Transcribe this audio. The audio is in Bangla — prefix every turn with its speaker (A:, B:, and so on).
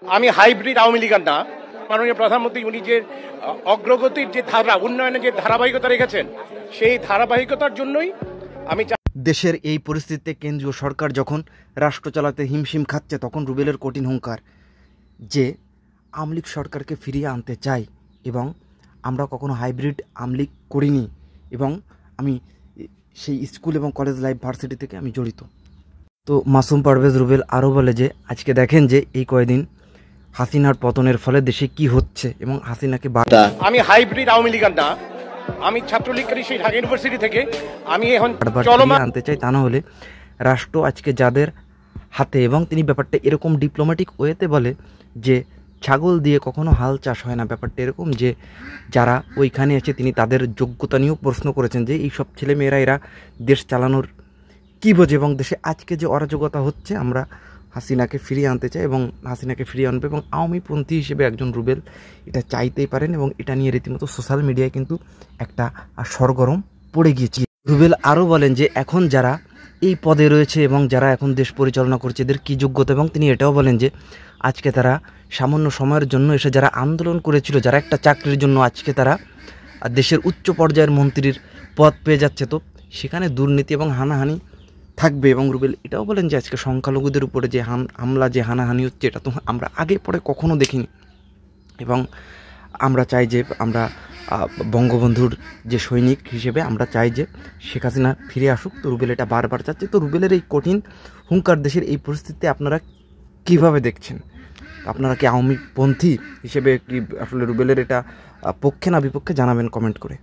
A: আমি হাইব্রিড আওয়ামী লীগার না। মাননীয় প্রধানমন্ত্রী উনি যে অগ্রগতির যে ধারা, উন্নয়নের যে ধারাবাহিকতা রেখেছেন, সেই ধারাবাহিকতার জন্যই আমি
B: দেশের এই পরিস্থিতিতে কেন্দ্রীয় সরকার যখন রাষ্ট্র চালাতে হিমশিম খাচ্ছে, তখন রুবেলের কঠিন হুঙ্কার যে আওয়ামী লীগ সরকারকে ফিরিয়ে আনতে চাই এবং আমরা কখনো হাইব্রিড আওয়ামী লীগ করিনি এবং আমি সেই স্কুল এবং কলেজ লাইফ ভার্সিটি থেকে আমি জড়িত। তো মাসুম পারভেজ রুবেল আরও বলে যে আজকে দেখেন যে এই কয়েকদিন হাসিনার পতনের ফলে দেশে কি হচ্ছে এবং হাসিনাকে
A: আমি হাইব্রিড আওয়ামী লীগার না। আমি ছাত্রলীগ করি সেই ঢাকা ইউনিভার্সিটি থেকে। আমি এখন
B: আনতে চাই, তা না হলে রাষ্ট্র আজকে যাদের হাতে, এবং তিনি ব্যাপারটা এরকম ডিপ্লোম্যাটিক ওয়েতে বলে যে ছাগল দিয়ে কখনো হাল চাষ হয় না। ব্যাপারটা এরকম যে যারা ওইখানে আছে তিনি তাদের যোগ্যতা নিয়েও প্রশ্ন করেছেন যে এই সব ছেলেমেয়েরা এরা দেশ চালানোর কী বোঝে এবং দেশে আজকে যে অরাজকতা হচ্ছে, আমরা হাসিনাকে ফিরিয়ে আনতে চাই এবং হাসিনাকে ফিরিয়ে আনবে এবং আওয়ামীপন্থী হিসেবে একজন রুবেল এটা চাইতেই পারেন এবং এটা নিয়ে রীতিমতো সোশ্যাল মিডিয়ায় কিন্তু একটা সরগরম পড়ে গিয়েছে। রুবেল আরও বলেন যে এখন যারা এই পদে রয়েছে এবং যারা এখন দেশ পরিচালনা করছে এদের কী যোগ্যতা, এবং তিনি এটাও বলেন যে আজকে তারা সামান্য সময়ের জন্য এসে যারা আন্দোলন করেছিল, যারা একটা চাকরির জন্য, আজকে তারা দেশের উচ্চ পর্যায়ের মন্ত্রীর পদ পেয়ে যাচ্ছে, তো সেখানে দুর্নীতি এবং হানাহানি থাকবে। এবং রুবেল এটাও বলেন যে আজকে সংখ্যালঘুদের উপরে যে হামলা, যে হানাহানি হচ্ছে, এটা তো আমরা আগে পরে কখনো দেখিনি এবং আমরা চাই যে আমরা বঙ্গবন্ধুর যে সৈনিক হিসেবে আমরা চাই যে শেখ হাসিনা ফিরে আসুক। তো রুবেল এটা বারবার চাচ্ছে। তো রুবেলের এই কঠিন হুঙ্কার দেশের এই পরিস্থিতিতে আপনারা কিভাবে দেখছেন? আপনারা কি আওয়ামীপন্থী হিসেবে কি আসলে রুবেলের এটা পক্ষে না বিপক্ষে জানাবেন কমেন্ট করে।